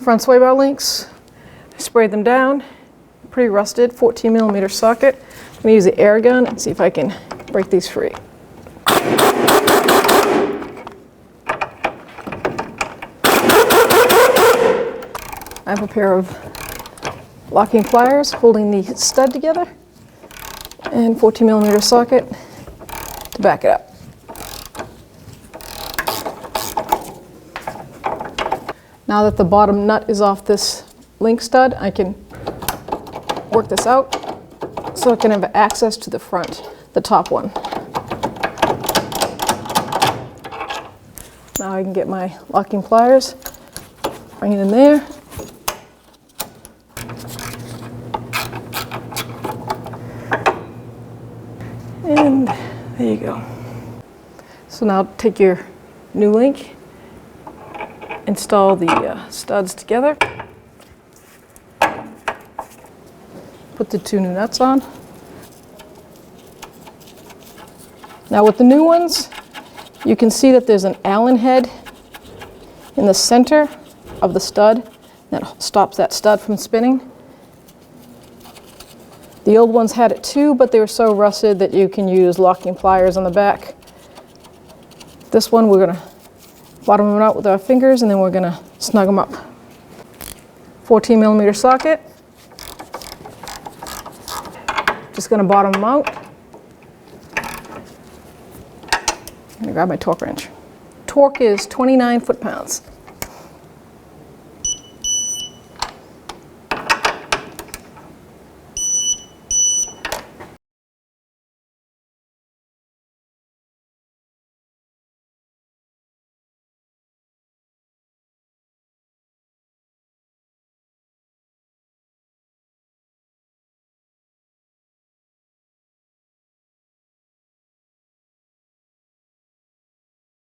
front sway bar links. I sprayed them down, pretty rusted, 14mm socket. I'm going to use the air gun and see if I can break these free. I have a pair of locking pliers holding the stud together and 14mm socket to back it up. Now that the bottom nut is off this link stud, I can work this out so I can have access to the front, the top one. Now I can get my locking pliers, bring it in there. And there you go. So now take your new link, install the studs together, put the two new nuts on. Now with the new ones, you can see that there's an Allen head in the center of the stud that stops that stud from spinning. The old ones had it too, but they were so rusted that you can use locking pliers on the back. This one we're gonna bottom them out with our fingers and then we're gonna snug them up. 14mm socket. Just gonna bottom them out. I'm gonna grab my torque wrench. Torque is 29 foot-pounds.